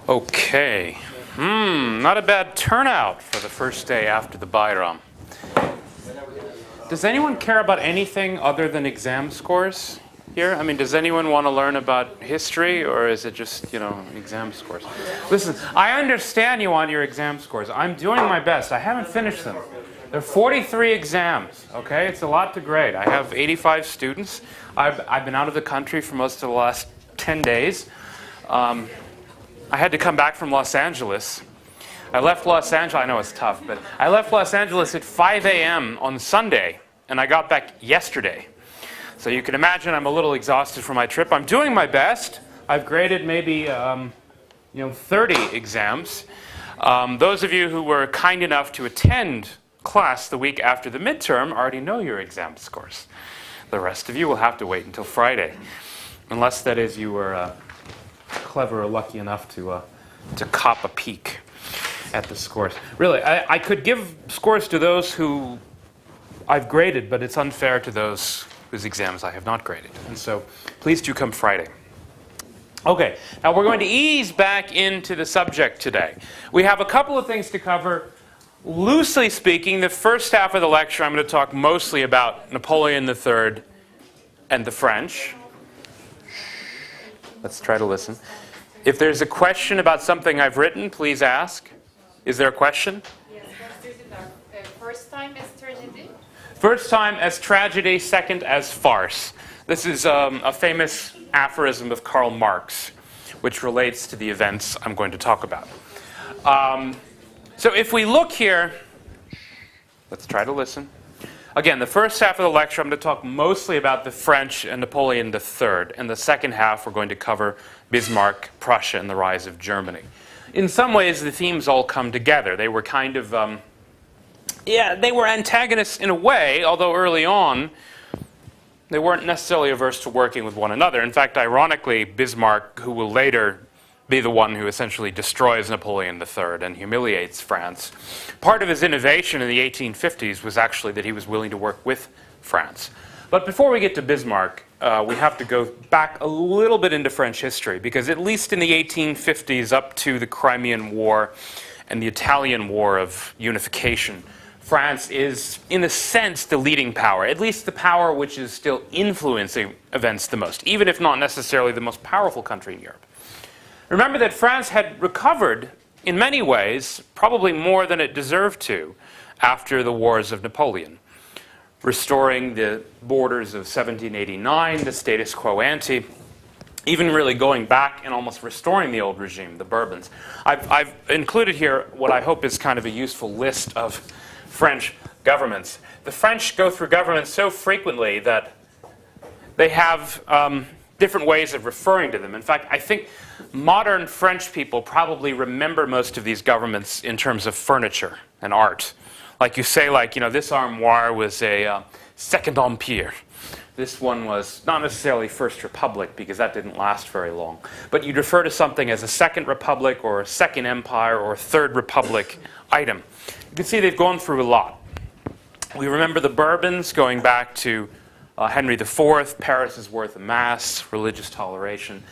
Okay. Not a bad turnout for the first day after the Bayram. Does anyone care about anything other than exam scores here? I mean, does anyone want to learn about history, or is it just, exam scores? Listen, I understand you want your exam scores. I'm doing my best. I haven't finished them. There are 43 exams, okay? It's a lot to grade. I have 85 students. I've been out of the country for most of the last 10 days. I had to come back from Los Angeles. I left Los Angeles, I know it's tough, but I left Los Angeles at 5 a.m. on Sunday, and I got back yesterday. So you can imagine I'm a little exhausted from my trip. I'm doing my best. I've graded maybe 30 exams. Those of you who were kind enough to attend class the week after the midterm already know your exam scores. The rest of you will have to wait until Friday, unless, that is, you were clever or lucky enough to cop a peek at the scores. Really, I could give scores to those who I've graded, but it's unfair to those whose exams I have not graded. And so please do come Friday. Okay, now we're going to ease back into the subject today. We have a couple of things to cover. Loosely speaking, the first half of the lecture I'm going to talk mostly about Napoleon III and the French. Let's try to listen. If there's a question about something I've written, please ask. Is there a question? Yes, first time as tragedy? First time as tragedy, second as farce. This is a famous aphorism of Karl Marx, which relates to the events I'm going to talk about. So if we look here, let's try to listen. Again, the first half of the lecture, I'm going to talk mostly about the French and Napoleon III. And the second half, we're going to cover Bismarck, Prussia, and the rise of Germany. In some ways, the themes all come together. They were kind of, they were antagonists in a way, although early on, they weren't necessarily averse to working with one another. In fact, ironically, Bismarck, who will later be the one who essentially destroys Napoleon III and humiliates France. Part of his innovation in the 1850s was actually that he was willing to work with France. But before we get to Bismarck, we have to go back a little bit into French history, because at least in the 1850s up to the Crimean War and the Italian War of Unification, France is, in a sense, the leading power, at least the power which is still influencing events the most, even if not necessarily the most powerful country in Europe. Remember that France had recovered, in many ways, probably more than it deserved to, after the wars of Napoleon, restoring the borders of 1789, the status quo ante, even really going back and almost restoring the old regime, the Bourbons. I've included here what I hope is kind of a useful list of French governments. The French go through governments so frequently that they have different ways of referring to them. In fact, I think modern French people probably remember most of these governments in terms of furniture and art. Like you say, this armoire was a Second Empire. This one was not necessarily First Republic, because that didn't last very long. But you'd refer to something as a Second Republic or a Second Empire or a Third Republic item. You can see they've gone through a lot. We remember the Bourbons going back to Henry IV, Paris's worth of mass, religious toleration.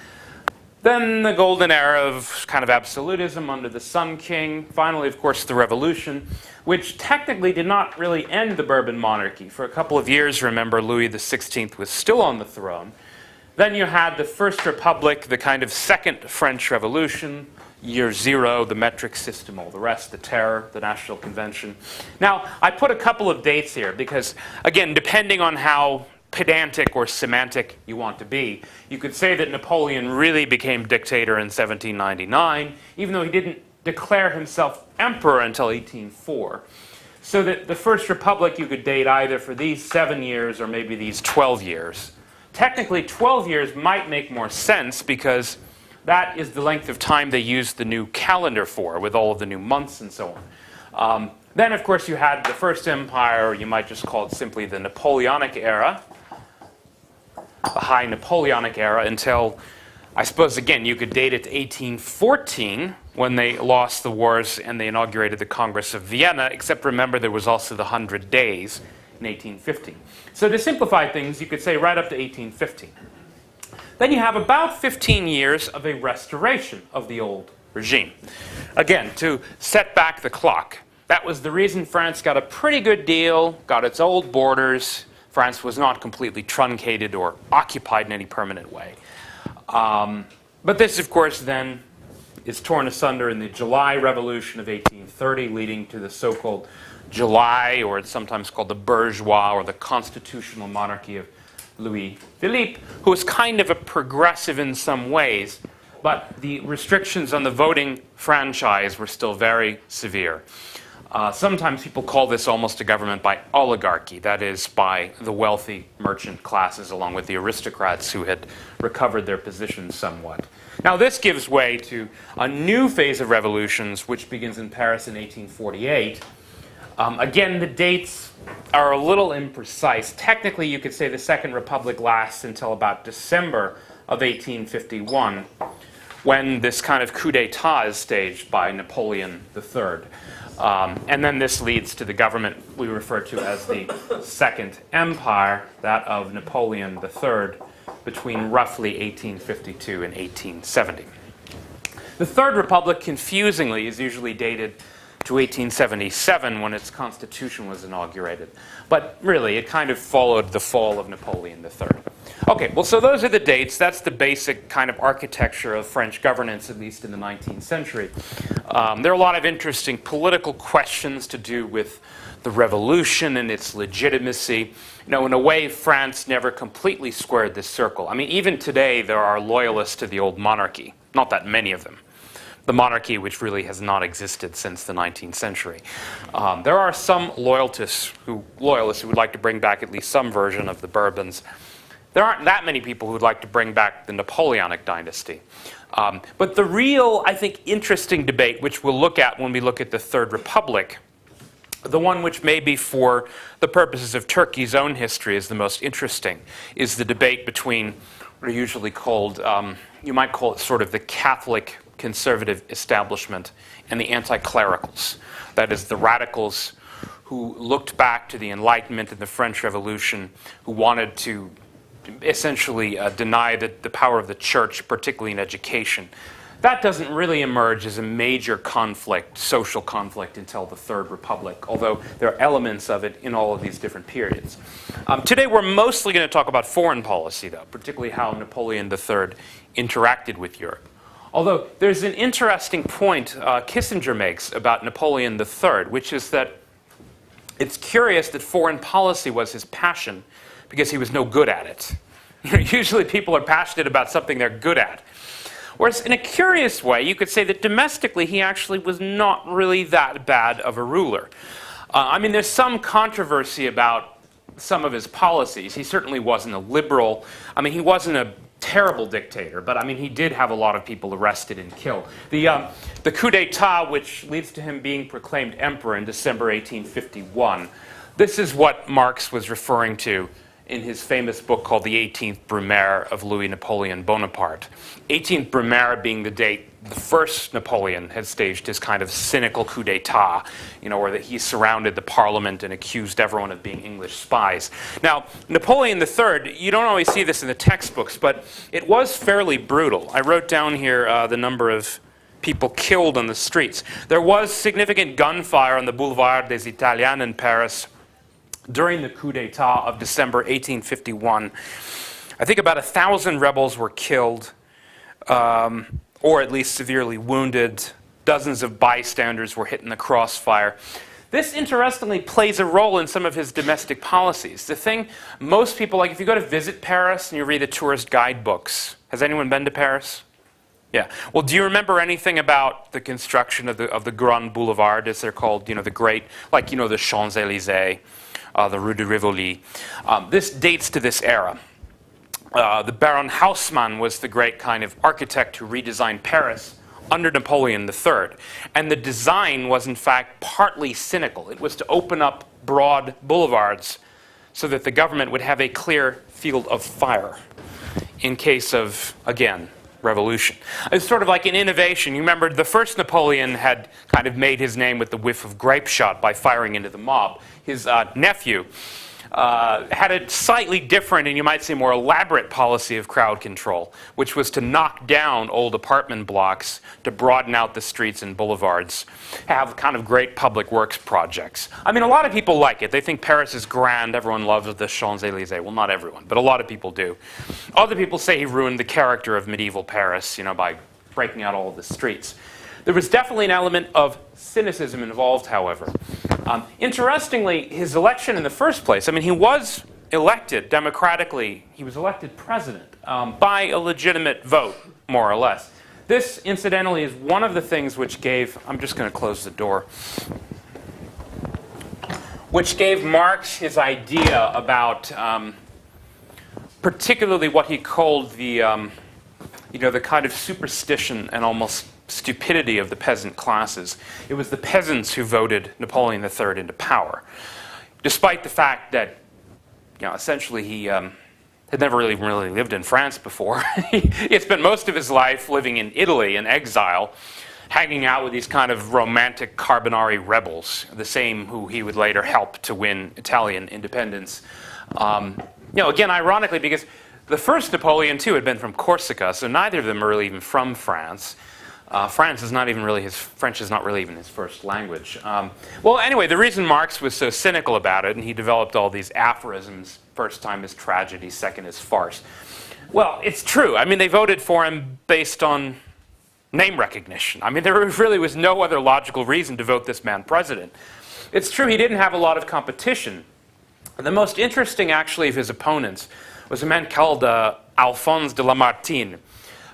Then the golden era of kind of absolutism under the Sun King. Finally, of course, the Revolution, which technically did not really end the Bourbon monarchy. For a couple of years, remember, Louis XVI was still on the throne. Then you had the First Republic, the kind of Second French Revolution, year zero, the metric system, all the rest, the terror, the National Convention. Now, I put a couple of dates here because, again, depending on how pedantic or semantic you want to be, you could say that Napoleon really became dictator in 1799, even though he didn't declare himself emperor until 1804. So that the First Republic you could date either for these 7 years or maybe these 12 years. Technically, 12 years might make more sense because that is the length of time they used the new calendar for, with all of the new months and so on. Then, of course, you had the First Empire, or you might just call it simply the Napoleonic era, the high Napoleonic era, until, I suppose, again, you could date it to 1814, when they lost the wars and they inaugurated the Congress of Vienna, except remember there was also the 100 Days in 1815. So to simplify things, you could say right up to 1815. Then you have about 15 years of a restoration of the old regime. Again, to set back the clock. That was the reason France got a pretty good deal, got its old borders. France was not completely truncated or occupied in any permanent way. But this, of course, then is torn asunder in the July Revolution of 1830, leading to the so-called July, or it's sometimes called the bourgeois, or the constitutional monarchy of Louis Philippe, who was kind of a progressive in some ways, but the restrictions on the voting franchise were still very severe. Sometimes people call this almost a government by oligarchy, that is, by the wealthy merchant classes along with the aristocrats who had recovered their positions somewhat. Now this gives way to a new phase of revolutions which begins in Paris in 1848. Again, the dates are a little imprecise. Technically, you could say the Second Republic lasts until about December of 1851, when this kind of coup d'etat is staged by Napoleon III. And then this leads to the government we refer to as the Second Empire, that of Napoleon III, between roughly 1852 and 1870. The Third Republic, confusingly, is usually dated to 1877 when its constitution was inaugurated. But really, it kind of followed the fall of Napoleon III. Okay, well, so those are the dates. That's the basic kind of architecture of French governance, at least in the 19th century. There are a lot of interesting political questions to do with the revolution and its legitimacy. You know, in a way, France never completely squared this circle. I mean, even today, there are loyalists to the old monarchy. Not that many of them. The monarchy, which really has not existed since the 19th century. There are some loyalists who would like to bring back at least some version of the Bourbons. There aren't that many people who would like to bring back the Napoleonic dynasty. But the real, I think, interesting debate, which we'll look at when we look at the Third Republic, the one which maybe for the purposes of Turkey's own history is the most interesting, is the debate between what are usually called, you might call it sort of the Catholic conservative establishment and the anti-clericals. That is, the radicals who looked back to the Enlightenment and the French Revolution, who wanted to essentially deny the power of the church, particularly in education. That doesn't really emerge as a major conflict, social conflict, until the Third Republic, although there are elements of it in all of these different periods. Today we're mostly going to talk about foreign policy, though, particularly how Napoleon III interacted with Europe. Although there's an interesting point Kissinger makes about Napoleon III, which is that it's curious that foreign policy was his passion because he was no good at it. Usually people are passionate about something they're good at. Whereas in a curious way, you could say that domestically he actually was not really that bad of a ruler. I mean, there's some controversy about some of his policies. He certainly wasn't a liberal. I mean, he wasn't a terrible dictator, but I mean, he did have a lot of people arrested and killed. The coup d'etat, which leads to him being proclaimed emperor in December 1851, this is what Marx was referring to in his famous book called The 18th Brumaire of Louis Napoleon Bonaparte. 18th Brumaire being the date the first Napoleon had staged his kind of cynical coup d'etat, you know, where that he surrounded the parliament and accused everyone of being English spies. Now, Napoleon III, you don't always see this in the textbooks, but it was fairly brutal. I wrote down here the number of people killed on the streets. There was significant gunfire on the Boulevard des Italiens in Paris during the coup d'etat of December 1851. I think about 1,000 rebels were killed, or at least severely wounded. Dozens of bystanders were hit in the crossfire. This, interestingly, plays a role in some of his domestic policies. The thing most people, like if you go to visit Paris and you read the tourist guidebooks, has anyone been to Paris? Yeah. Well, do you remember anything about the construction of the Grand Boulevard, as they're called, you know, the great, like, you know, the Champs-Élysées, the Rue de Rivoli. This dates to this era. The Baron Haussmann was the great kind of architect who redesigned Paris under Napoleon III. And the design was, in fact, partly cynical. It was to open up broad boulevards so that the government would have a clear field of fire in case of, again, revolution. It's sort of like an innovation. You remember the first Napoleon had kind of made his name with the whiff of grape shot by firing into the mob. His nephew, had a slightly different and you might say more elaborate policy of crowd control, which was to knock down old apartment blocks to broaden out the streets and boulevards, have kind of great public works projects. I mean, a lot of people like it. They think Paris is grand. Everyone loves the Champs-Élysées. Well, not everyone, but a lot of people do. Other people say he ruined the character of medieval Paris, by breaking out all of the streets. There was definitely an element of cynicism involved, however. Interestingly, his election in the first place, he was elected democratically. He was elected president by a legitimate vote, more or less. This, incidentally, is one of the things which gave, I'm just going to close the door, which gave Marx his idea about particularly what he called the kind of superstition and almost stupidity of the peasant classes. It was the peasants who voted Napoleon III into power, despite the fact that, essentially he had never really lived in France before. He had spent most of his life living in Italy in exile, hanging out with these kind of romantic Carbonari rebels, the same who he would later help to win Italian independence. Again, ironically, because the first Napoleon, too, had been from Corsica, so neither of them are really even from France. French is not really even his first language. Well, anyway, the reason Marx was so cynical about it, and he developed all these aphorisms, first time is tragedy, second is farce. Well, it's true. They voted for him based on name recognition. There really was no other logical reason to vote this man president. It's true he didn't have a lot of competition. The most interesting, actually, of his opponents was a man called Alphonse de Lamartine,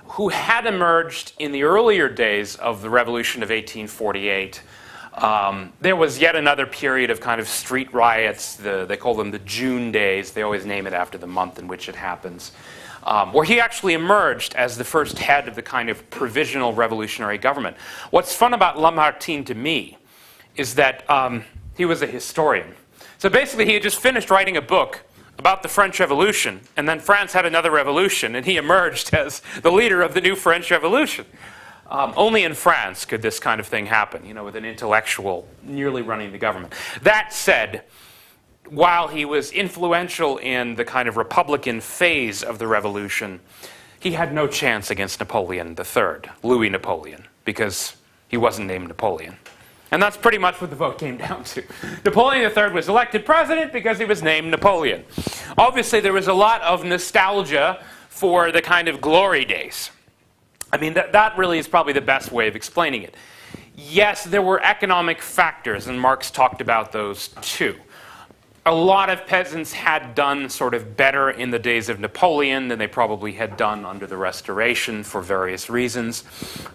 who had emerged in the earlier days of the Revolution of 1848. There was yet another period of kind of street riots. They call them the June days. They always name it after the month in which it happens, where he actually emerged as the first head of the kind of provisional revolutionary government. What's fun about Lamartine to me is that he was a historian. So basically, he had just finished writing a book about the French Revolution, and then France had another revolution, and he emerged as the leader of the new French Revolution. Only in France could this kind of thing happen, with an intellectual nearly running the government. That said, while he was influential in the kind of Republican phase of the revolution, he had no chance against Napoleon III, Louis Napoleon, because he wasn't named Napoleon. And that's pretty much what the vote came down to. Napoleon III was elected president because he was named Napoleon. Obviously, there was a lot of nostalgia for the kind of glory days. That really is probably the best way of explaining it. Yes, there were economic factors, and Marx talked about those too. A lot of peasants had done sort of better in the days of Napoleon than they probably had done under the Restoration for various reasons.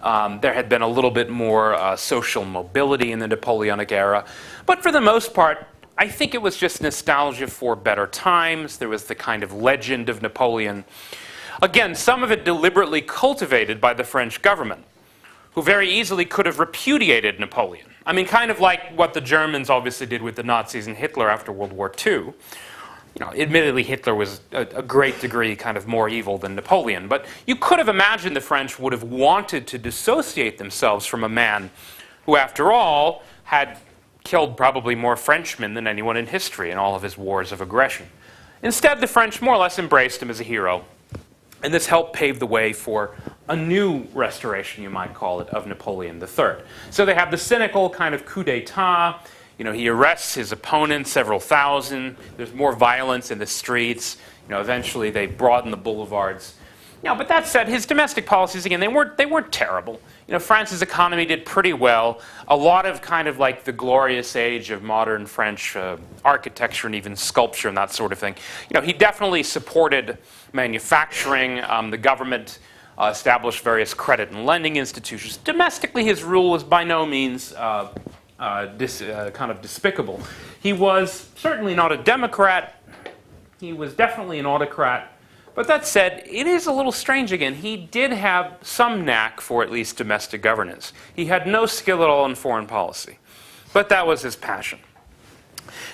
There had been a little bit more social mobility in the Napoleonic era. But for the most part, I think it was just nostalgia for better times. There was the kind of legend of Napoleon. Again, some of it deliberately cultivated by the French government, who very easily could have repudiated Napoleon. Kind of like what the Germans obviously did with the Nazis and Hitler after World War II. Admittedly, Hitler was a great degree kind of more evil than Napoleon, but you could have imagined the French would have wanted to dissociate themselves from a man who, after all, had killed probably more Frenchmen than anyone in history in all of his wars of aggression. Instead, the French more or less embraced him as a hero, and this helped pave the way for a new restoration, you might call it, of Napoleon III. So they have the cynical kind of coup d'etat. He arrests his opponents, several thousand. There's more violence in the streets. Eventually they broaden the boulevards. But that said, his domestic policies, again, they weren't terrible. France's economy did pretty well. A lot of kind of like the glorious age of modern French architecture and even sculpture and that sort of thing. He definitely supported manufacturing. The government established various credit and lending institutions. Domestically, his rule was by no means kind of despicable. He was certainly not a democrat. He was definitely an autocrat. But that said, it is a little strange again. He did have some knack for at least domestic governance. He had no skill at all in foreign policy. But that was his passion.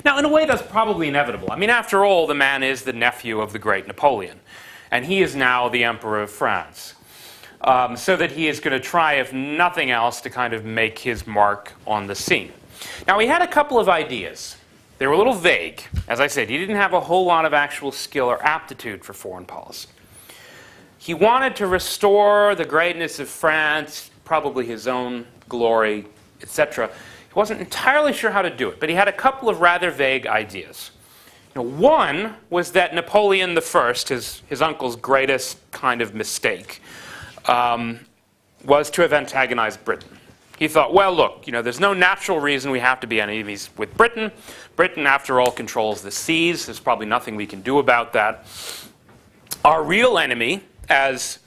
Now, in a way, that's probably inevitable. After all, the man is the nephew of the great Napoleon. And he is now the Emperor of France. So that he is going to try, if nothing else, to kind of make his mark on the scene. Now, he had a couple of ideas. They were a little vague. As I said, he didn't have a whole lot of actual skill or aptitude for foreign policy. He wanted to restore the greatness of France, probably his own glory, etc. He wasn't entirely sure how to do it, but he had a couple of rather vague ideas. One was that Napoleon I, his uncle's greatest kind of mistake, was to have antagonized Britain. He thought, well, look, there's no natural reason we have to be enemies with Britain. Britain, after all, controls the seas. There's probably nothing we can do about that. Our real enemy, as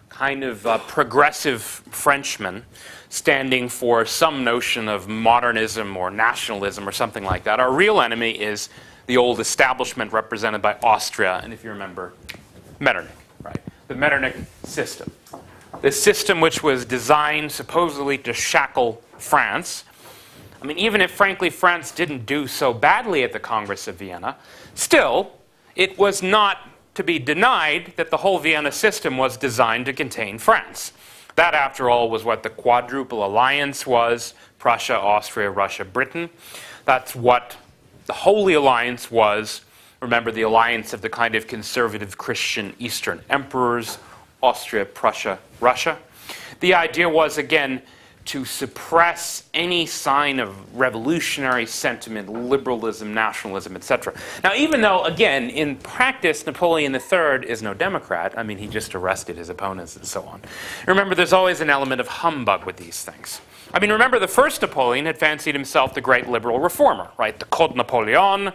kind of progressive Frenchmen, standing for some notion of modernism or nationalism or something like that, our real enemy is the old establishment represented by Austria, and if you remember, Metternich, right? The Metternich system. The system which was designed supposedly to shackle France. I mean, even if, frankly, France didn't do so badly at the Congress of Vienna, still, it was not to be denied that the whole Vienna system was designed to contain France. That, after all, was what the Quadruple Alliance was: Prussia, Austria, Russia, Britain. That's what the Holy Alliance was. Remember, the alliance of the kind of conservative Christian Eastern emperors: Austria, Prussia, Russia. The idea was, again, to suppress any sign of revolutionary sentiment, liberalism, nationalism, etc. Now, even though, again, in practice, Napoleon III is no Democrat, I mean, he just arrested his opponents and so on. Remember, there's always an element of humbug with these things. I mean, remember, the first Napoleon had fancied himself the great liberal reformer, right? The Code Napoleon,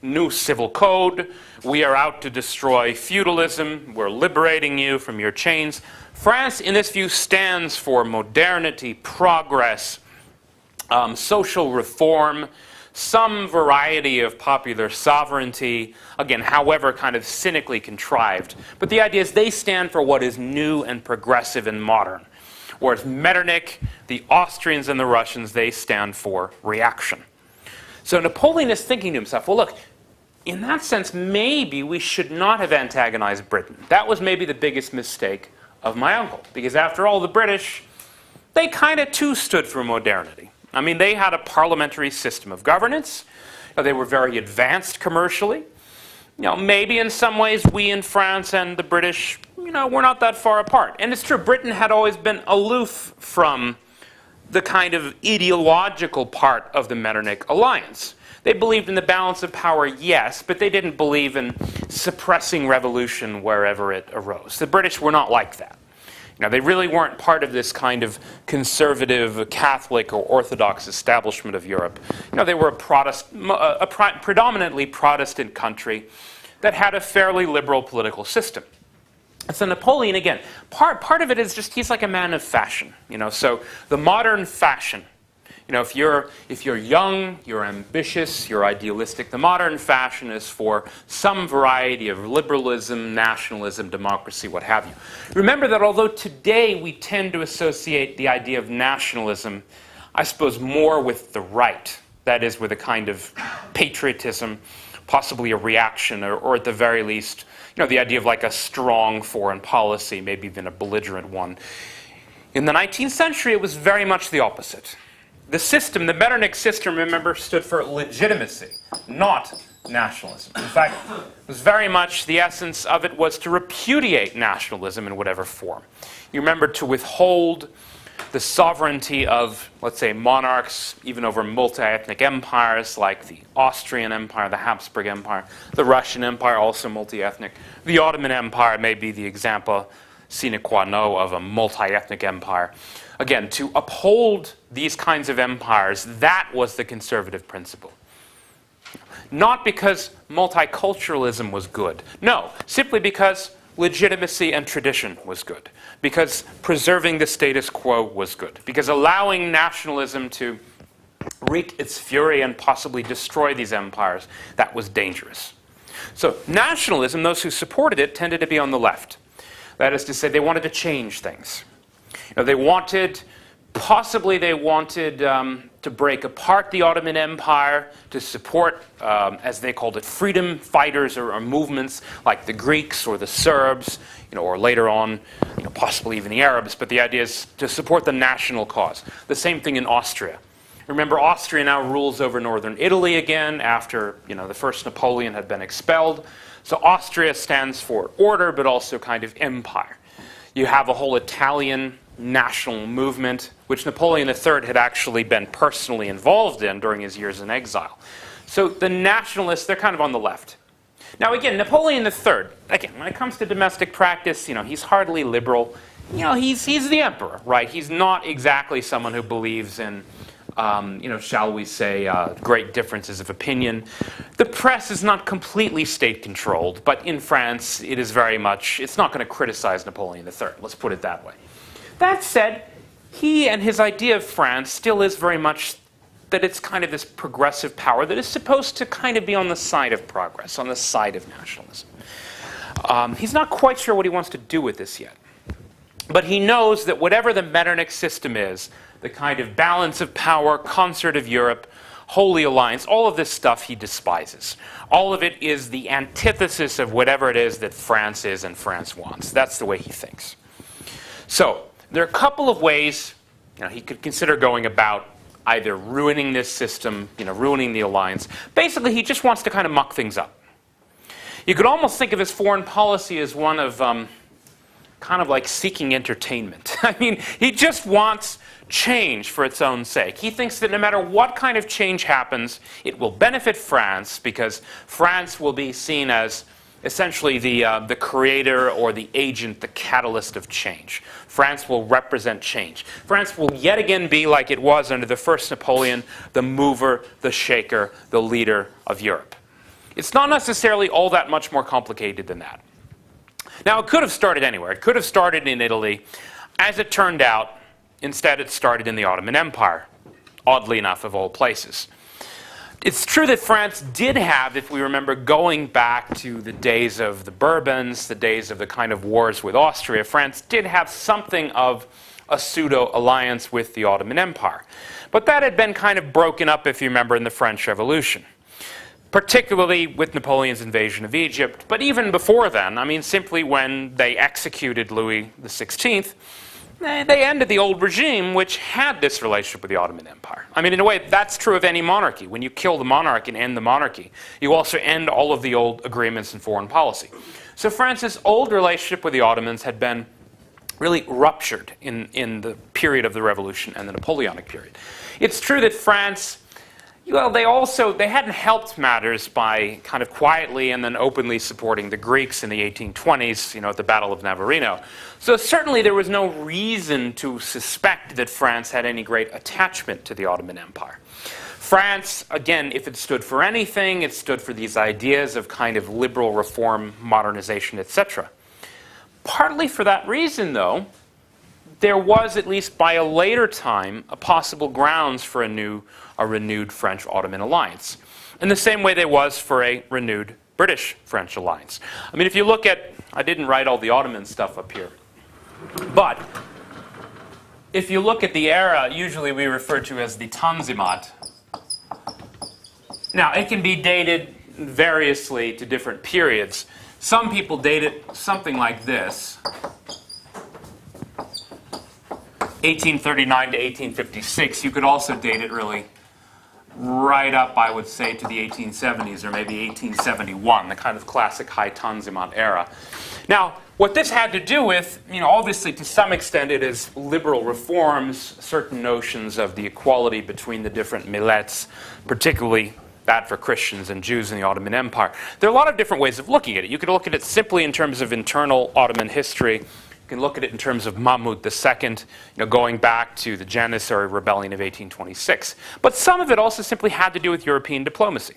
new civil code. We are out to destroy feudalism. We're liberating you from your chains. France, in this view, stands for modernity, progress, social reform, some variety of popular sovereignty, again, however kind of cynically contrived. But the idea is they stand for what is new and progressive and modern. Whereas Metternich, the Austrians and the Russians, they stand for reaction. So Napoleon is thinking to himself, well, look, in that sense, maybe we should not have antagonized Britain. That was maybe the biggest mistake of my uncle. Because after all, the British, they kind of too stood for modernity. I mean, they had a parliamentary system of governance. They were very advanced commercially. Maybe in some ways we in France and the British, we're not that far apart. And it's true, Britain had always been aloof from the kind of ideological part of the Metternich alliance. They believed in the balance of power, yes, but they didn't believe in suppressing revolution wherever it arose. The British were not like that. They really weren't part of this kind of conservative, Catholic, or Orthodox establishment of Europe. They were a predominantly Protestant country that had a fairly liberal political system. And so Napoleon, again, part of it is just he's like a man of fashion. So the modern fashion. If you're young, you're ambitious, you're idealistic, the modern fashion is for some variety of liberalism, nationalism, democracy, what have you. Remember that although today we tend to associate the idea of nationalism, I suppose, more with the right, that is, with a kind of patriotism, possibly a reaction, or at the very least, the idea of like a strong foreign policy, maybe even a belligerent one. In the 19th century, it was very much the opposite. The system, the Metternich system, remember, stood for legitimacy, not nationalism. In fact, it was very much the essence of it was to repudiate nationalism in whatever form. You remember, to withhold the sovereignty of, let's say, monarchs, even over multi-ethnic empires like the Austrian Empire, the Habsburg Empire, the Russian Empire, also multi-ethnic. The Ottoman Empire may be the example sine qua non of a multi-ethnic empire. Again, to uphold these kinds of empires, that was the conservative principle. Not because multiculturalism was good. No, simply because legitimacy and tradition was good. Because preserving the status quo was good. Because allowing nationalism to wreak its fury and possibly destroy these empires, that was dangerous. So nationalism, those who supported it, tended to be on the left. That is to say, they wanted to change things. They wanted to break apart the Ottoman Empire, to support, as they called it, freedom fighters or movements like the Greeks or the Serbs, or later on, possibly even the Arabs. But the idea is to support the national cause. The same thing in Austria. Remember, Austria now rules over northern Italy again after the first Napoleon had been expelled. So Austria stands for order, but also kind of empire. You have a whole Italian national movement, which Napoleon III had actually been personally involved in during his years in exile. So the nationalists, they're kind of on the left. Now again, Napoleon III, again, when it comes to domestic practice, he's hardly liberal. He's the emperor, right? He's not exactly someone who believes in, shall we say, great differences of opinion. The press is not completely state-controlled, but in France, it is very much, it's not going to criticize Napoleon III. Let's put it that way. That said, he and his idea of France still is very much that it's kind of this progressive power that is supposed to kind of be on the side of progress, on the side of nationalism. He's not quite sure what he wants to do with this yet. But he knows that whatever the Metternich system is, the kind of balance of power, concert of Europe, Holy Alliance, all of this stuff he despises. All of it is the antithesis of whatever it is that France is and France wants. That's the way he thinks. So there are a couple of ways he could consider going about either ruining this system, ruining the alliance. Basically, he just wants to kind of muck things up. You could almost think of his foreign policy as one of kind of like seeking entertainment. I mean, he just wants change for its own sake. He thinks that no matter what kind of change happens, it will benefit France because France will be seen as essentially the creator or the agent, the catalyst of change. France will represent change. France will yet again be like it was under the first Napoleon, the mover, the shaker, the leader of Europe. It's not necessarily all that much more complicated than that. Now, it could have started anywhere. It could have started in Italy. As it turned out, instead it started in the Ottoman Empire, oddly enough, of all places. It's true that France did have, if we remember, going back to the days of the Bourbons, the days of the kind of wars with Austria, France did have something of a pseudo-alliance with the Ottoman Empire. But that had been kind of broken up, if you remember, in the French Revolution, particularly with Napoleon's invasion of Egypt. But even before then, I mean, simply when they executed Louis XVI, they ended the old regime, which had this relationship with the Ottoman Empire. I mean, in a way, that's true of any monarchy. When you kill the monarch and end the monarchy, you also end all of the old agreements in foreign policy. So France's old relationship with the Ottomans had been really ruptured in the period of the Revolution and the Napoleonic period. It's true that France, well, they hadn't helped matters by kind of quietly and then openly supporting the Greeks in the 1820s, at the Battle of Navarino. So certainly there was no reason to suspect that France had any great attachment to the Ottoman Empire. France, again, if it stood for anything, it stood for these ideas of kind of liberal reform, modernization, etc. Partly for that reason, though, there was, at least by a later time, a possible grounds for a renewed French-Ottoman alliance, in the same way there was for a renewed British-French alliance. I mean, if you look at, I didn't write all the Ottoman stuff up here, but if you look at the era, usually we refer to as the Tanzimat. Now, it can be dated variously to different periods. Some people date it something like this: 1839 to 1856. You could also date it really right up, I would say, to the 1870s or maybe 1871, the kind of classic High Tanzimat era. Now, what this had to do with, obviously to some extent it is liberal reforms, certain notions of the equality between the different millets, particularly that for Christians and Jews in the Ottoman Empire. There are a lot of different ways of looking at it. You could look at it simply in terms of internal Ottoman history. You can look at it in terms of Mahmud II, going back to the Janissary Rebellion of 1826. But some of it also simply had to do with European diplomacy,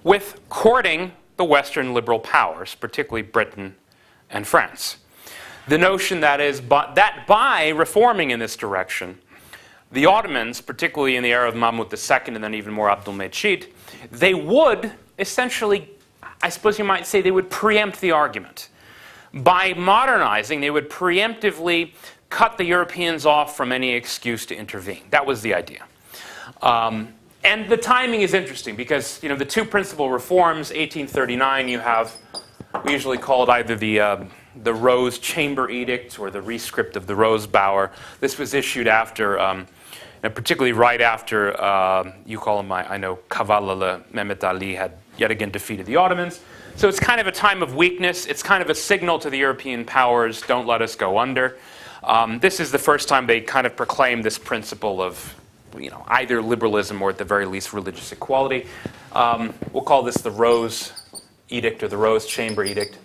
with courting the Western liberal powers, particularly Britain and France. The notion that is that by reforming in this direction, the Ottomans, particularly in the era of Mahmud II and then even more Abdulmejid, they would essentially, I suppose you might say, they would preempt the argument. By modernizing, they would preemptively cut the Europeans off from any excuse to intervene. That was the idea. And the timing is interesting because, the two principal reforms, 1839, you have, we usually call it either the Rose Chamber Edict or the Rescript of the Rose Bower. This was issued after and particularly right after, you call him, I know, Kavalala Mehmet Ali had yet again defeated the Ottomans. So it's kind of a time of weakness. It's kind of a signal to the European powers, don't let us go under. This is the first time they kind of proclaim this principle of, either liberalism or at the very least religious equality. We'll call this the Rose Edict or the Rose Chamber Edict.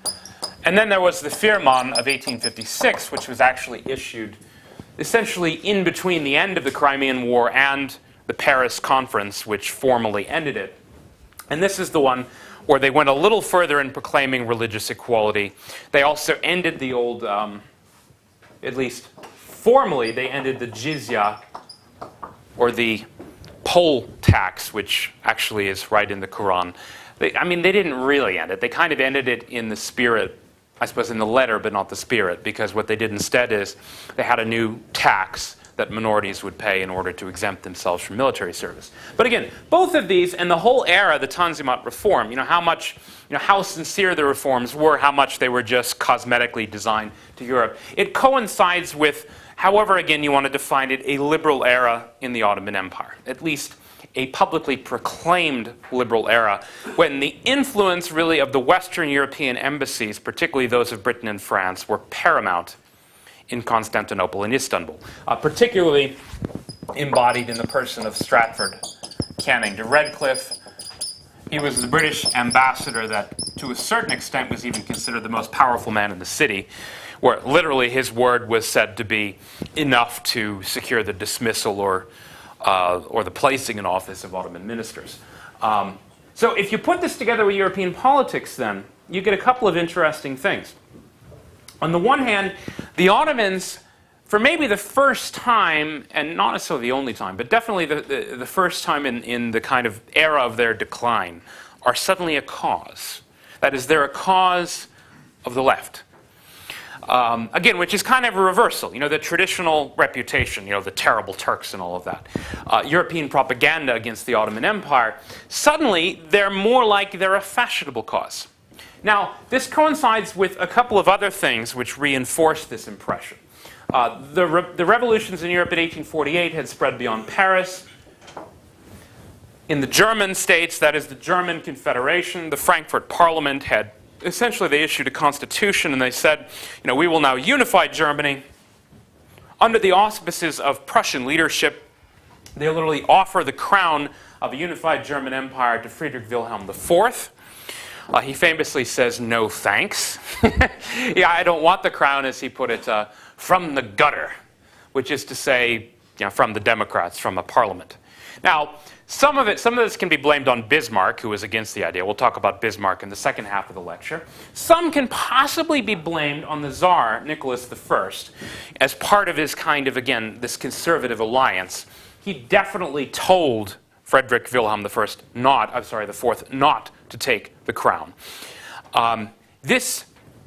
And then there was the Firman of 1856, which was actually issued essentially in between the end of the Crimean War and the Paris Conference, which formally ended it. And this is the one where they went a little further in proclaiming religious equality. They also ended the old, at least formally, they ended the jizya, or the poll tax, which actually is right in the Quran. They didn't really end it. They kind of ended it in the spirit, I suppose in the letter, but not the spirit, because what they did instead is they had a new tax that minorities would pay in order to exempt themselves from military service. But again, both of these and the whole era, the Tanzimat reform, how sincere the reforms were, how much they were just cosmetically designed to Europe. It coincides with, however, again, you want to define it, a liberal era in the Ottoman Empire, at least a publicly proclaimed liberal era, when the influence really of the Western European embassies, particularly those of Britain and France, were paramount in Constantinople and Istanbul, particularly embodied in the person of Stratford Canning de Redcliffe. He was the British ambassador that, to a certain extent, was even considered the most powerful man in the city, where literally his word was said to be enough to secure the dismissal or the placing in office of Ottoman ministers. So if you put this together with European politics, then, you get a couple of interesting things. On the one hand, the Ottomans, for maybe the first time, and not necessarily the only time, but definitely the first time in the kind of era of their decline, are suddenly a cause. That is, they're a cause of the left. Again, which is kind of a reversal. The traditional reputation, the terrible Turks and all of that. European propaganda against the Ottoman Empire. Suddenly, they're more like they're a fashionable cause. Now, this coincides with a couple of other things which reinforce this impression. The revolutions in Europe in 1848 had spread beyond Paris. In the German states, that is the German Confederation, the Frankfurt Parliament had essentially, they issued a constitution and they said, we will now unify Germany under the auspices of Prussian leadership. They literally offer the crown of a unified German empire to Friedrich Wilhelm IV. He famously says, no thanks. Yeah, I don't want the crown, as he put it, from the gutter, which is to say, from the Democrats, from a parliament. Now, some of this can be blamed on Bismarck, who was against the idea. We'll talk about Bismarck in the second half of the lecture. Some can possibly be blamed on the Tsar, Nicholas I, as part of his kind of, again, this conservative alliance. He definitely told Frederick Wilhelm IV not to take the crown. This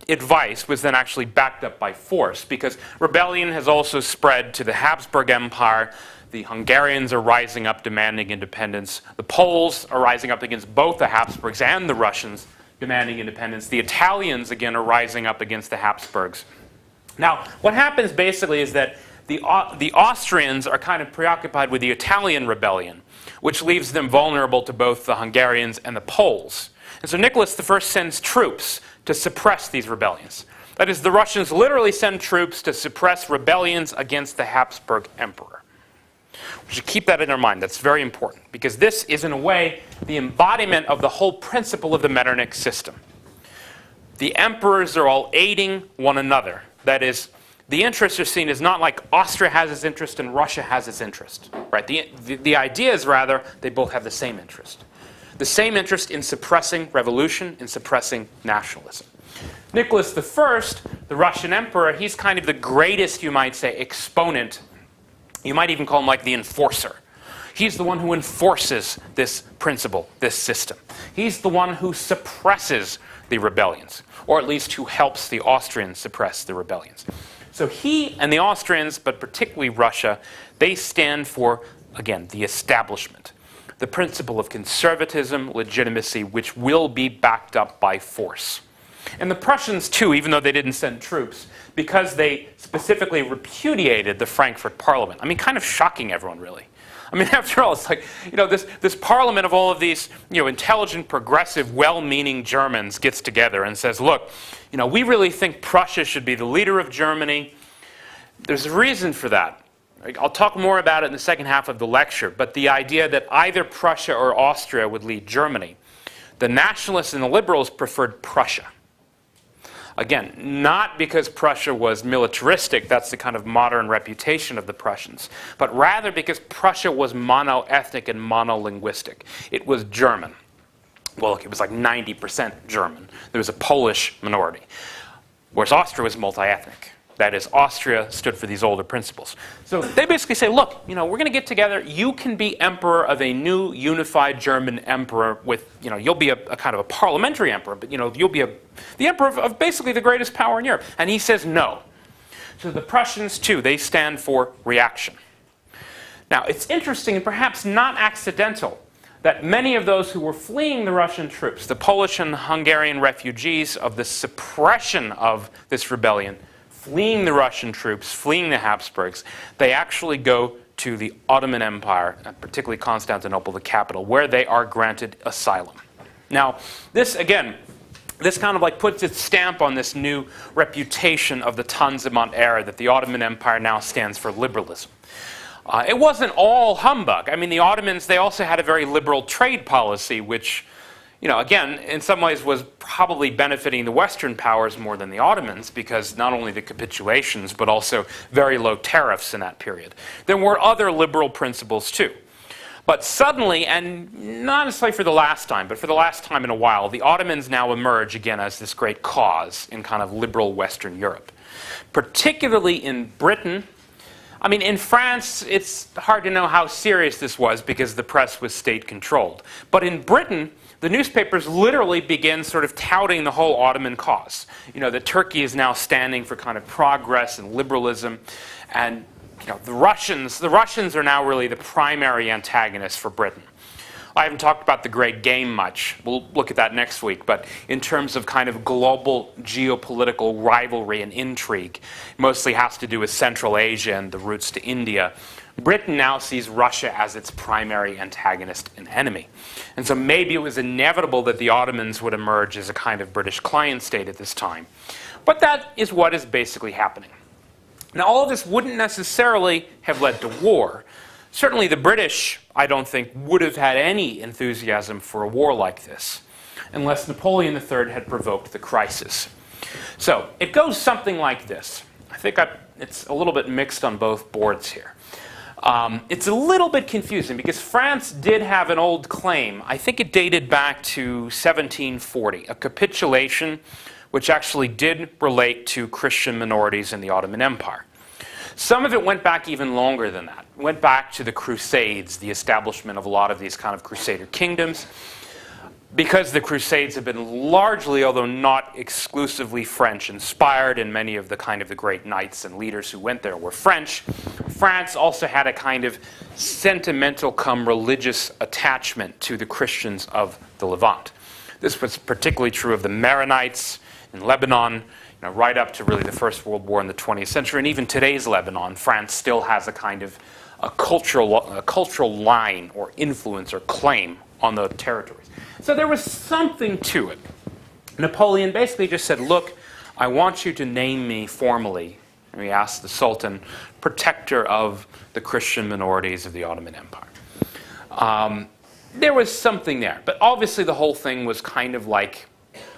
advice was then actually backed up by force, because rebellion has also spread to the Habsburg Empire. The Hungarians are rising up demanding independence. The Poles are rising up against both the Habsburgs and the Russians demanding independence. The Italians, again, are rising up against the Habsburgs. Now, what happens basically is that the Austrians are kind of preoccupied with the Italian rebellion, which leaves them vulnerable to both the Hungarians and the Poles. And so Nicholas I sends troops to suppress these rebellions. That is, the Russians literally send troops to suppress rebellions against the Habsburg Emperor. We should keep that in our mind. That's very important, because this is, in a way, the embodiment of the whole principle of the Metternich system. The emperors are all aiding one another. That is, the interests are seen as not like Austria has its interest and Russia has its interest. Right? The idea is rather they both have the same interest. The same interest in suppressing revolution, in suppressing nationalism. Nicholas I, the Russian emperor, he's kind of the greatest, you might say, exponent. You might even call him like the enforcer. He's the one who enforces this principle, this system. He's the one who suppresses the rebellions, or at least who helps the Austrians suppress the rebellions. So he and the Austrians, but particularly Russia, they stand for, again, the establishment, the principle of conservatism, legitimacy, which will be backed up by force. And the Prussians, too, even though they didn't send troops, because they specifically repudiated the Frankfurt Parliament. I mean, kind of shocking everyone, really. I mean, after all, it's like, this parliament of all of these, intelligent, progressive, well-meaning Germans gets together and says, look, we really think Prussia should be the leader of Germany. There's a reason for that. I'll talk more about it in the second half of the lecture, but the idea that either Prussia or Austria would lead Germany. The nationalists and the liberals preferred Prussia. Again, not because Prussia was militaristic, that's the kind of modern reputation of the Prussians, but rather because Prussia was mono-ethnic and monolinguistic. It was German. Well, look, it was like 90% German. There was a Polish minority. Whereas Austria was multi-ethnic. That is, Austria stood for these older principles. So they basically say, look, we're going to get together. You can be emperor of a new unified German emperor with, you'll be a kind of a parliamentary emperor, but, you'll be the emperor of basically the greatest power in Europe. And he says no. So the Prussians, too, they stand for reaction. Now, it's interesting and perhaps not accidental that many of those who were fleeing the Russian troops, the Polish and Hungarian refugees of the suppression of this rebellion, fleeing the Russian troops, fleeing the Habsburgs, they actually go to the Ottoman Empire, particularly Constantinople, the capital, where they are granted asylum. Now, this, again, this kind of like puts its stamp on this new reputation of the Tanzimat era that the Ottoman Empire now stands for liberalism. It wasn't all humbug. I mean, the Ottomans, they also had a very liberal trade policy, which, again, in some ways was probably benefiting the Western powers more than the Ottomans, because not only the capitulations, but also very low tariffs in that period. There were other liberal principles, too. But suddenly, and not necessarily for the last time, but for the last time in a while, the Ottomans now emerge again as this great cause in kind of liberal Western Europe. Particularly in Britain. I mean, in France, it's hard to know how serious this was because the press was state-controlled. But in Britain, the newspapers literally begin sort of touting the whole Ottoman cause. That Turkey is now standing for kind of progress and liberalism. And the Russians are now really the primary antagonists for Britain. I haven't talked about the Great Game much. We'll look at that next week. But in terms of kind of global geopolitical rivalry and intrigue, mostly has to do with Central Asia and the routes to India. Britain now sees Russia as its primary antagonist and enemy. And so maybe it was inevitable that the Ottomans would emerge as a kind of British client state at this time. But that is what is basically happening. Now, all of this wouldn't necessarily have led to war. Certainly the British, I don't think, would have had any enthusiasm for a war like this, unless Napoleon III had provoked the crisis. So it goes something like this. I think it's a little bit mixed on both boards here. It's a little bit confusing because France did have an old claim. I think it dated back to 1740, a capitulation which actually did relate to Christian minorities in the Ottoman Empire. Some of it went back even longer than that. It went back to the Crusades, the establishment of a lot of these kind of Crusader kingdoms. Because the Crusades have been largely, although not exclusively French-inspired, and many of the kind of the great knights and leaders who went there were French, France also had a kind of sentimental come religious attachment to the Christians of the Levant. This was particularly true of the Maronites in Lebanon, right up to really the First World War in the 20th century, and even today's Lebanon, France still has a kind of a cultural line or influence or claim on the territories. So there was something to it. Napoleon basically just said, look, I want you to name me formally, and he asked the Sultan, protector of the Christian minorities of the Ottoman Empire. There was something there, but obviously the whole thing was kind of like,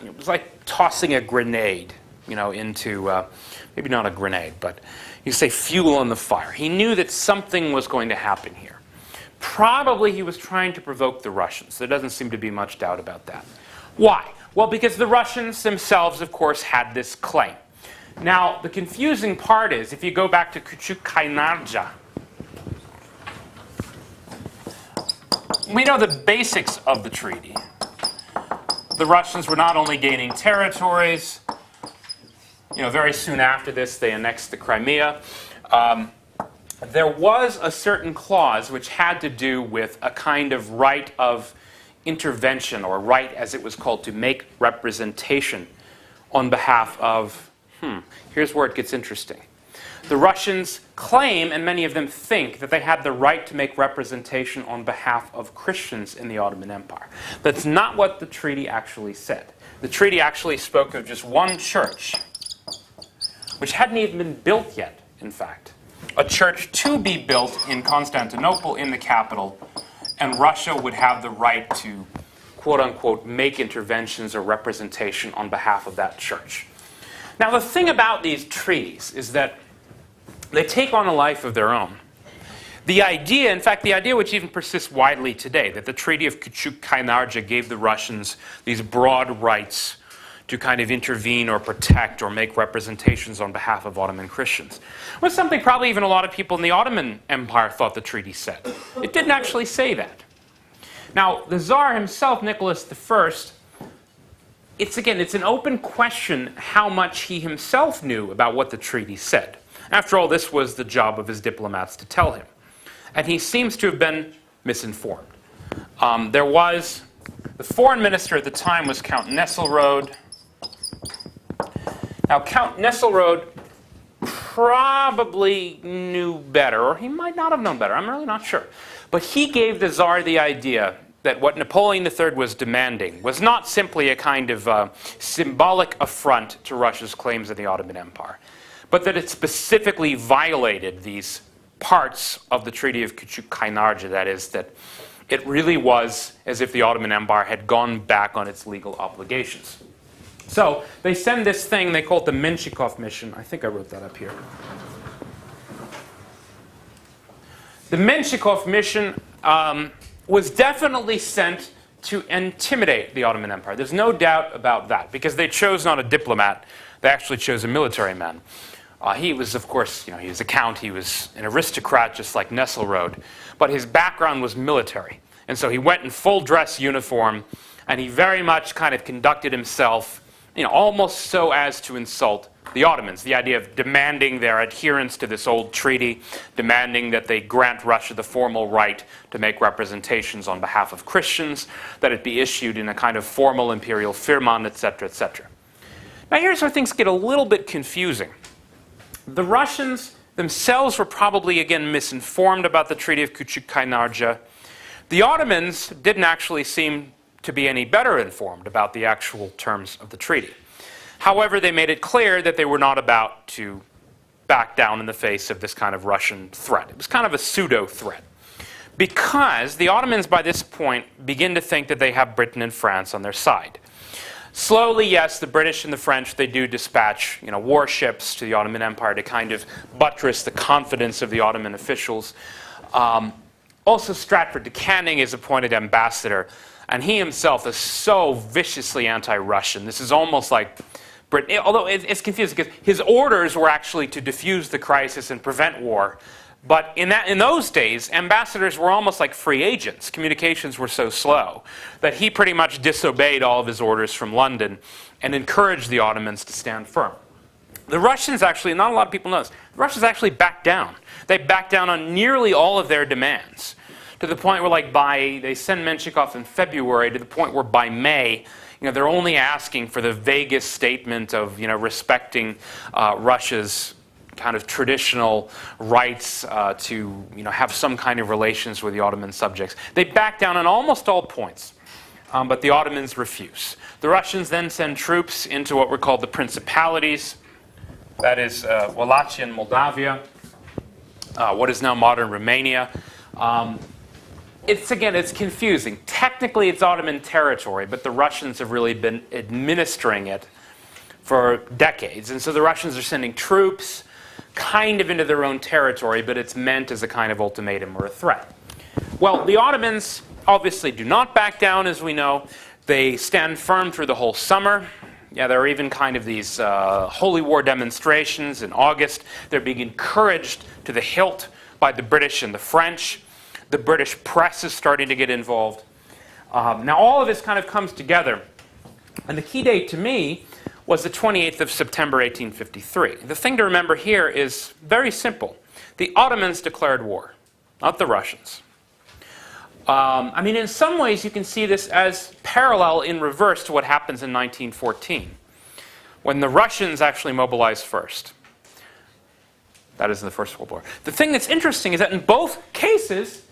it was like tossing a grenade, into, maybe not a grenade, but you say fuel on the fire. He knew that something was going to happen here. Probably he was trying to provoke the Russians. There doesn't seem to be much doubt about that. Why? Well, because the Russians themselves, of course, had this claim. Now, the confusing part is, if you go back to Küçük Kaynarca, we know the basics of the treaty. The Russians were not only gaining territories, very soon after this they annexed the Crimea. There was a certain clause which had to do with a kind of right of intervention, or right, as it was called, to make representation on behalf of, here's where it gets interesting. The Russians claim, and many of them think, that they had the right to make representation on behalf of Christians in the Ottoman Empire. That's not what the treaty actually said. The treaty actually spoke of just one church, which hadn't even been built yet, in fact. A church to be built in Constantinople, in the capital, and Russia would have the right to, quote-unquote, make interventions or representation on behalf of that church. Now, the thing about these treaties is that they take on a life of their own. The idea, in fact, the idea which even persists widely today, that the Treaty of Kuchuk-Kainarja gave the Russians these broad rights to kind of intervene or protect or make representations on behalf of Ottoman Christians, was something probably even a lot of people in the Ottoman Empire thought the treaty said. It didn't actually say that. Now, the Tsar himself, Nicholas I, it's an open question how much he himself knew about what the treaty said. After all, this was the job of his diplomats to tell him. And he seems to have been misinformed. The foreign minister at the time was Count Nesselrode. Now, Count Nesselrode probably knew better, or he might not have known better. I'm really not sure. But he gave the Tsar the idea that what Napoleon III was demanding was not simply a kind of symbolic affront to Russia's claims in the Ottoman Empire, but that it specifically violated these parts of the Treaty of Kuchuk-Kainarja, that is, that it really was as if the Ottoman Empire had gone back on its legal obligations. So they send this thing, they call it the Menshikov mission. I think I wrote that up here. The Menshikov mission was definitely sent to intimidate the Ottoman Empire. There's no doubt about that, because they chose not a diplomat, they actually chose a military man. He was, of course, he was a count, he was an aristocrat just like Nesselrode, but his background was military. And so he went in full dress uniform, and he very much kind of conducted himself, almost so as to insult the Ottomans. The idea of demanding their adherence to this old treaty, demanding that they grant Russia the formal right to make representations on behalf of Christians, that it be issued in a kind of formal imperial firman, etc., etc. Now here's where things get a little bit confusing. The Russians themselves were probably, again, misinformed about the Treaty of Kuchuk-Kainarja. The Ottomans didn't actually seem to be any better informed about the actual terms of the treaty. However, they made it clear that they were not about to back down in the face of this kind of Russian threat. It was kind of a pseudo-threat, because the Ottomans by this point begin to think that they have Britain and France on their side. Slowly, yes, the British and the French, they do dispatch warships to the Ottoman Empire to kind of buttress the confidence of the Ottoman officials. Also, Stratford de Canning is appointed ambassador, and he himself is so viciously anti-Russian. This is almost like Britain, although it's confusing, because his orders were actually to defuse the crisis and prevent war. But in those days, ambassadors were almost like free agents. Communications were so slow that he pretty much disobeyed all of his orders from London and encouraged the Ottomans to stand firm. The Russians actually, not a lot of people know this, the Russians actually backed down. They backed down on nearly all of their demands, to the point where they send Menshikov in February, to the point where by May, they're only asking for the vaguest statement of, respecting Russia's kind of traditional rights to have some kind of relations with the Ottoman subjects. They back down on almost all points, but the Ottomans refuse. The Russians then send troops into what were called the Principalities, that is Wallachia and Moldavia, what is now modern Romania. It's confusing. Technically it's Ottoman territory, but the Russians have really been administering it for decades. And so the Russians are sending troops kind of into their own territory, but it's meant as a kind of ultimatum or a threat. Well, the Ottomans obviously do not back down, as we know. They stand firm through the whole summer. Yeah, there are even kind of these holy war demonstrations in August. They're being encouraged to the hilt by the British and the French. The British press is starting to get involved. Now all of this kind of comes together. And the key date to me was the 28th of September, 1853. The thing to remember here is very simple. The Ottomans declared war, not the Russians. In some ways you can see this as parallel in reverse to what happens in 1914. when the Russians actually mobilized first. That is in the First World War. The thing that's interesting is that in both cases,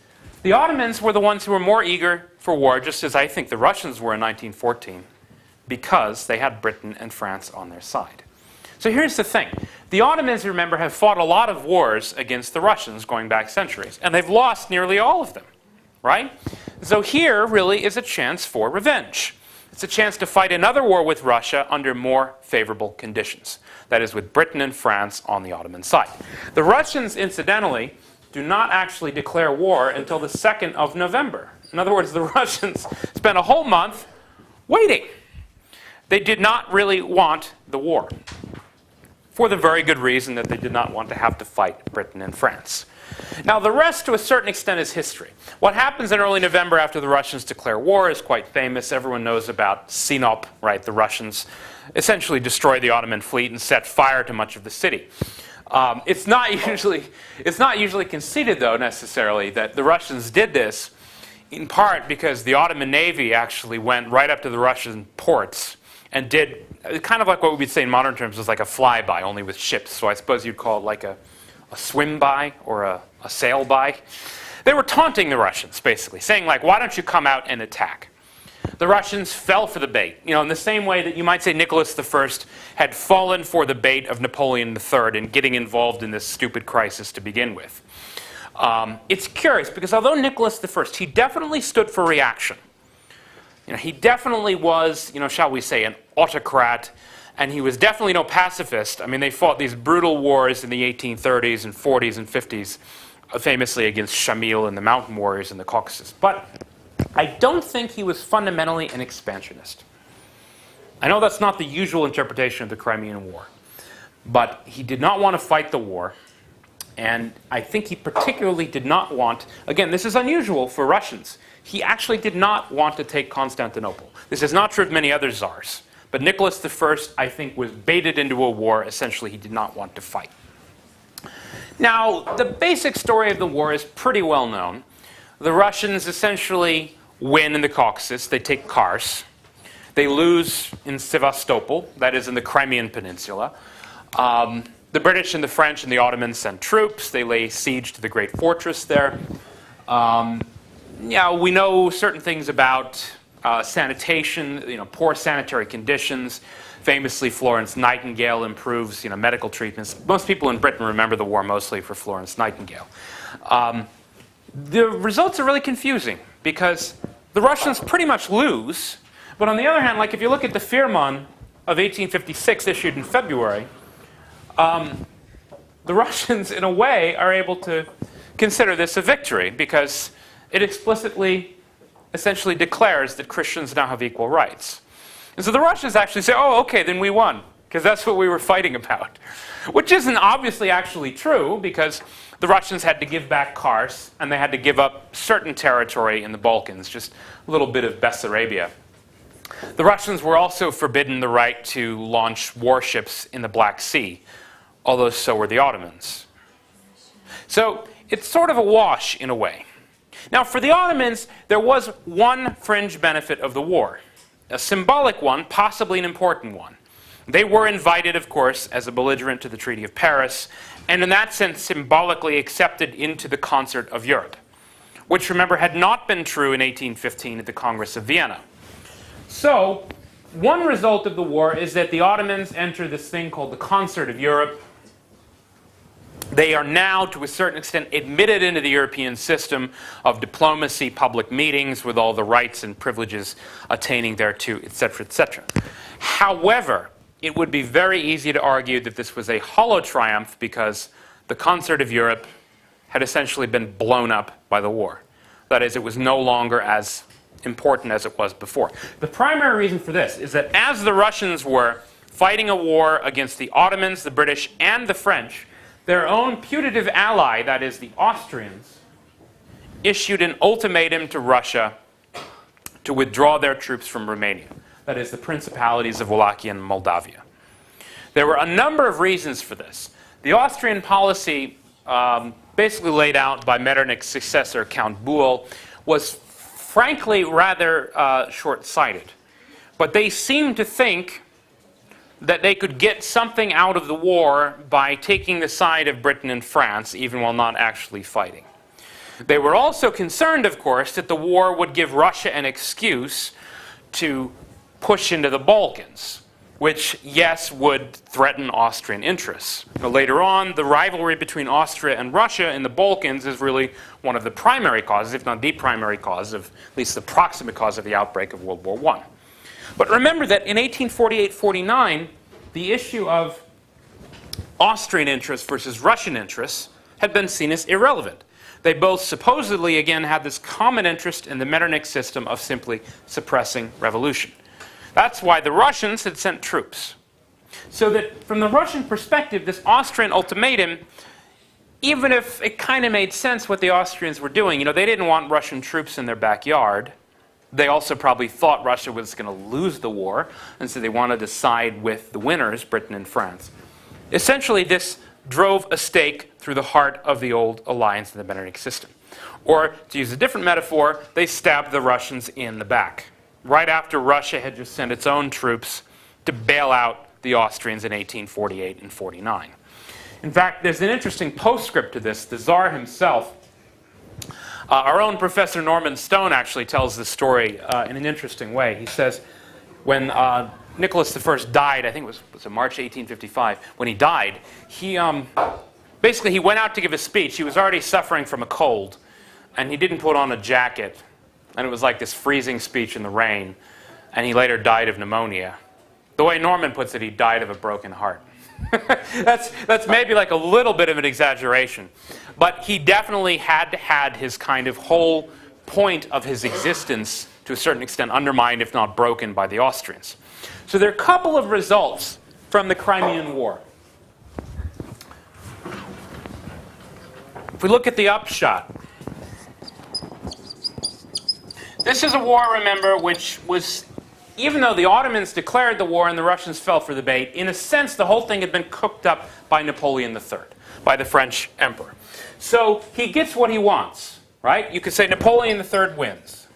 the Ottomans were the ones who were more eager for war, just as I think the Russians were in 1914, because they had Britain and France on their side. So here's the thing. The Ottomans, remember, have fought a lot of wars against the Russians going back centuries, and they've lost nearly all of them, right? So here really is a chance for revenge. It's a chance to fight another war with Russia under more favorable conditions. That is, with Britain and France on the Ottoman side. The Russians, incidentally, do not actually declare war until the 2nd of November. In other words, the Russians spent a whole month waiting. They did not really want the war, for the very good reason that they did not want to have to fight Britain and France. Now, the rest, to a certain extent, is history. What happens in early November after the Russians declare war is quite famous. Everyone knows about Sinop, right? The Russians essentially destroy the Ottoman fleet and set fire to much of the city. It's not usually conceded, though, necessarily, that the Russians did this, in part because the Ottoman Navy actually went right up to the Russian ports and did kind of like what we'd say in modern terms was like a flyby, only with ships. So I suppose you'd call it like a swim-by or a sail-by. They were taunting the Russians, basically, saying, like, why don't you come out and attack? The Russians fell for the bait, in the same way that you might say Nicholas I had fallen for the bait of Napoleon III in getting involved in this stupid crisis to begin with. It's curious, because although Nicholas I, he definitely stood for reaction. He definitely was, shall we say, an autocrat, and he was definitely no pacifist. I mean, they fought these brutal wars in the 1830s and 40s and 50s, famously against Shamil and the mountain warriors in the Caucasus. But I don't think he was fundamentally an expansionist. I know that's not the usual interpretation of the Crimean War, but he did not want to fight the war, and I think he particularly did not want, again, this is unusual for Russians, he actually did not want to take Constantinople. This is not true of many other czars, but Nicholas I, I think, was baited into a war essentially he did not want to fight. Now, the basic story of the war is pretty well known. The Russians essentially win in the Caucasus. They take Kars. They lose in Sevastopol, that is in the Crimean Peninsula. The British and the French and the Ottomans send troops. They lay siege to the great fortress there. We know certain things about sanitation, poor sanitary conditions. Famously, Florence Nightingale improves, medical treatments. Most people in Britain remember the war mostly for Florence Nightingale. The results are really confusing because the Russians pretty much lose. But on the other hand, like if you look at the Firman of 1856 issued in February, the Russians, in a way, are able to consider this a victory because it explicitly, essentially declares that Christians now have equal rights. And so the Russians actually say, oh, okay, then we won, because that's what we were fighting about. Which isn't obviously actually true, because the Russians had to give back Kars, and they had to give up certain territory in the Balkans, just a little bit of Bessarabia. The Russians were also forbidden the right to launch warships in the Black Sea, although so were the Ottomans. So it's sort of a wash in a way. Now, for the Ottomans, there was one fringe benefit of the war, a symbolic one, possibly an important one. They were invited, of course, as a belligerent to the Treaty of Paris, and in that sense symbolically accepted into the concert of Europe, which, remember, had not been true in 1815 at the Congress of Vienna. So, one result of the war is that the Ottomans enter this thing called the concert of Europe. They are now, to a certain extent, admitted into the European system of diplomacy, public meetings, with all the rights and privileges attaining thereto, etc., etc. However, it would be very easy to argue that this was a hollow triumph because the concert of Europe had essentially been blown up by the war. That is, it was no longer as important as it was before. The primary reason for this is that as the Russians were fighting a war against the Ottomans, the British, and the French, their own putative ally, that is the Austrians, issued an ultimatum to Russia to withdraw their troops from Romania, that is the principalities of Wallachia and Moldavia. There were a number of reasons for this. The Austrian policy, basically laid out by Metternich's successor, Count Buol, was frankly rather short-sighted. But they seemed to think that they could get something out of the war by taking the side of Britain and France, even while not actually fighting. They were also concerned, of course, that the war would give Russia an excuse to push into the Balkans, which, yes, would threaten Austrian interests. Now, later on, the rivalry between Austria and Russia in the Balkans is really one of the primary causes, if not the primary cause, of at least the proximate cause of the outbreak of World War I. But remember that in 1848-49, the issue of Austrian interests versus Russian interests had been seen as irrelevant. They both supposedly, again, had this common interest in the Metternich system of simply suppressing revolution. That's why the Russians had sent troops. So that from the Russian perspective, this Austrian ultimatum, even if it kind of made sense what the Austrians were doing, you know, they didn't want Russian troops in their backyard. They also probably thought Russia was going to lose the war, and so they wanted to side with the winners, Britain and France. Essentially, this drove a stake through the heart of the old alliance in the Metternich system. Or, to use a different metaphor, they stabbed the Russians in the back, right after Russia had just sent its own troops to bail out the Austrians in 1848 and 49. In fact, there's an interesting postscript to this. The Tsar himself, our own Professor Norman Stone actually tells this story in an interesting way. He says, when Nicholas I died, I think it was in March 1855, when he died, he basically he went out to give a speech. He was already suffering from a cold, and he didn't put on a jacket. And it was like this freezing speech in the rain, and he later died of pneumonia. The way Norman puts it, he died of a broken heart. that's maybe like a little bit of an exaggeration. But he definitely had his kind of whole point of his existence, to a certain extent, undermined, if not broken, by the Austrians. So there are a couple of results from the Crimean War. If we look at the upshot, this is a war, remember, which was, even though the Ottomans declared the war and the Russians fell for the bait, in a sense the whole thing had been cooked up by Napoleon III, by the French emperor. So he gets what he wants, right? You could say Napoleon III wins.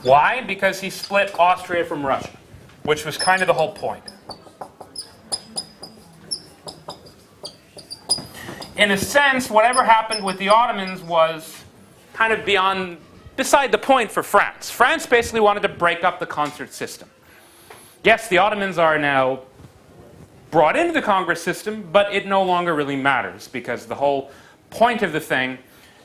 Why? Because he split Austria from Russia, which was kind of the whole point. In a sense, whatever happened with the Ottomans was kind of beside the point for France. France basically wanted to break up the concert system. Yes, the Ottomans are now brought into the Congress system, but it no longer really matters, because the whole point of the thing,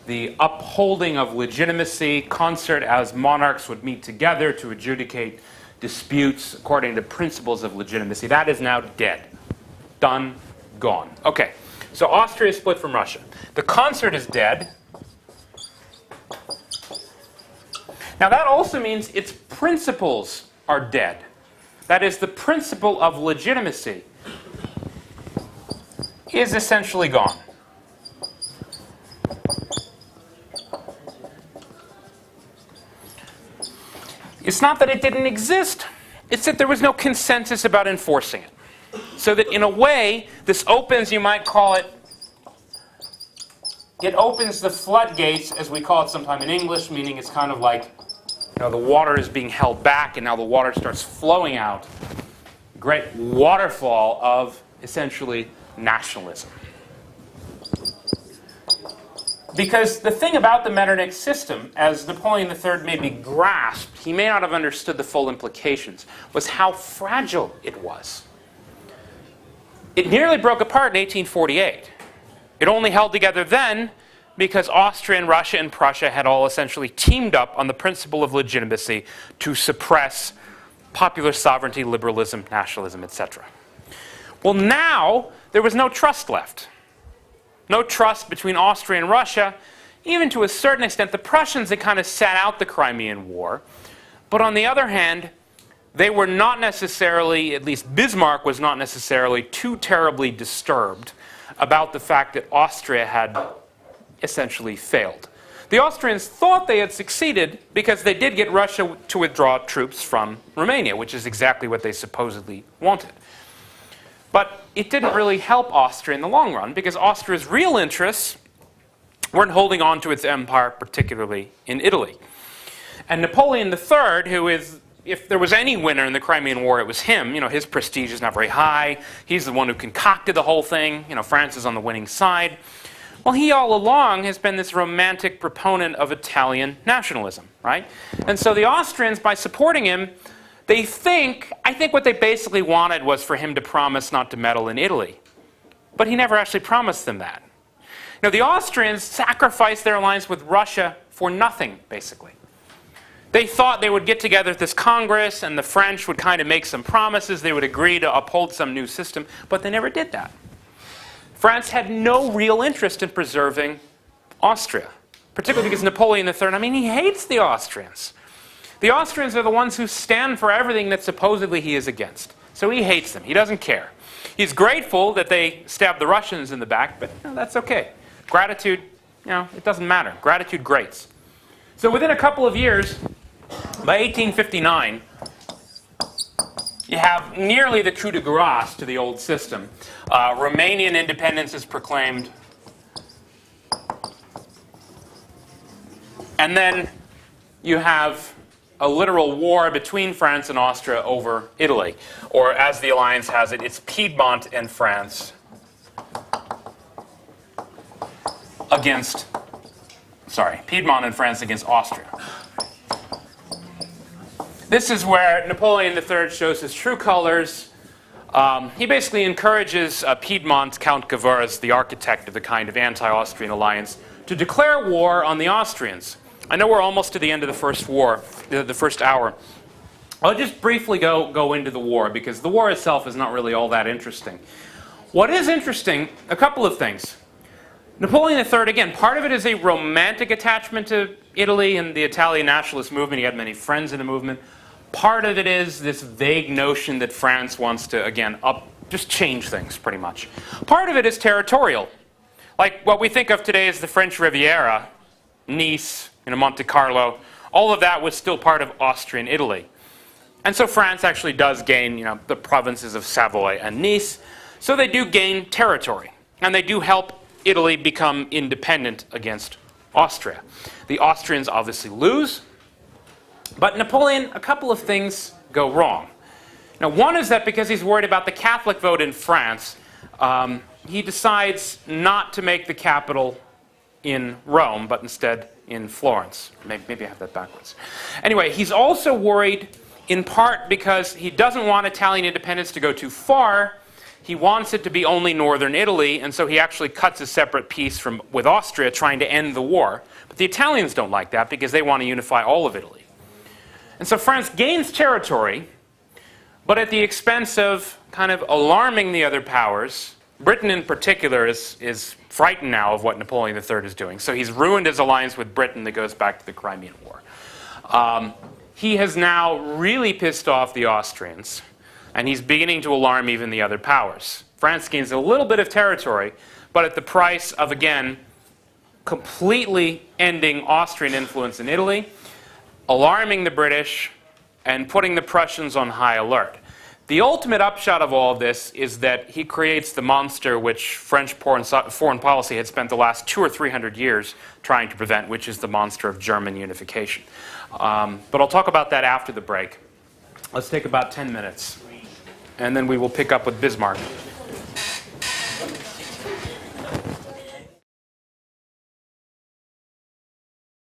the upholding of legitimacy, concert as monarchs would meet together to adjudicate disputes according to principles of legitimacy, that is now dead. Done, gone. Okay, so Austria is split from Russia. The concert is dead. Now that also means its principles are dead. That is, the principle of legitimacy is essentially gone. It's not that it didn't exist, it's that there was no consensus about enforcing it. So that in a way, this opens, you might call it, it opens the floodgates, as we call it sometime in English, meaning it's kind of like, you know, the water is being held back and now the water starts flowing out. Great waterfall of, essentially, nationalism. Because the thing about the Metternich system, as Napoleon III maybe grasped, he may not have understood the full implications, was how fragile it was. It nearly broke apart in 1848. It only held together then because Austria and Russia and Prussia had all essentially teamed up on the principle of legitimacy to suppress popular sovereignty, liberalism, nationalism, etc. Well, now there was no trust left. No trust between Austria and Russia. Even to a certain extent, the Prussians had kind of sat out the Crimean War. But on the other hand, they were not necessarily, at least Bismarck was not necessarily too terribly disturbed about the fact that Austria had essentially failed. The Austrians thought they had succeeded because they did get Russia to withdraw troops from Romania, which is exactly what they supposedly wanted. But it didn't really help Austria in the long run, because Austria's real interests weren't holding on to its empire, particularly in Italy. And Napoleon III, who is if there was any winner in the Crimean War, it was him. His prestige is not very high. He's the one who concocted the whole thing. France is on the winning side. Well, he all along has been this romantic proponent of Italian nationalism, right? And so the Austrians, by supporting him, I think what they basically wanted was for him to promise not to meddle in Italy. But he never actually promised them that. The Austrians sacrificed their alliance with Russia for nothing, basically. They thought they would get together at this Congress and the French would kind of make some promises. They would agree to uphold some new system, but they never did that. France had no real interest in preserving Austria, particularly because Napoleon III, he hates the Austrians. The Austrians are the ones who stand for everything that supposedly he is against. So he hates them. He doesn't care. He's grateful that they stabbed the Russians in the back, but that's okay. Gratitude, it doesn't matter. Gratitude grates. So within a couple of years, by 1859, you have nearly the coup de grace to the old system. Romanian independence is proclaimed. And then you have a literal war between France and Austria over Italy. Or as the alliance has it, it's Piedmont and France against Austria. This is where Napoleon III shows his true colors. He basically encourages Piedmont Count Cavour, the architect of the kind of anti-Austrian alliance, to declare war on the Austrians. I know we're almost to the end of the first war, the first hour. I'll just briefly go into the war, because the war itself is not really all that interesting. What is interesting, a couple of things. Napoleon III, again, part of it is a romantic attachment to Italy and the Italian nationalist movement. He had many friends in the movement. Part of it is this vague notion that France wants to, again, just change things, pretty much. Part of it is territorial. Like what we think of today as the French Riviera, Nice, Monte Carlo, all of that was still part of Austrian Italy. And so France actually does gain, the provinces of Savoy and Nice. So they do gain territory. And they do help Italy become independent against Austria. The Austrians obviously lose. But Napoleon, a couple of things go wrong. Now, one is that because he's worried about the Catholic vote in France, he decides not to make the capital in Rome, but instead in Florence. Maybe I have that backwards. Anyway, he's also worried in part because he doesn't want Italian independence to go too far. He wants it to be only northern Italy, and so he actually cuts a separate peace with Austria, trying to end the war. But the Italians don't like that because they want to unify all of Italy. And so France gains territory, but at the expense of kind of alarming the other powers. Britain in particular is frightened now of what Napoleon III is doing. So he's ruined his alliance with Britain that goes back to the Crimean War. He has now really pissed off the Austrians, and he's beginning to alarm even the other powers. France gains a little bit of territory, but at the price of, again, completely ending Austrian influence in Italy, alarming the British, and putting the Prussians on high alert. The ultimate upshot of all of this is that he creates the monster which French foreign policy had spent the last 200 or 300 years trying to prevent, which is the monster of German unification. But I'll talk about that after the break. Let's take about 10 minutes, and then we will pick up with Bismarck.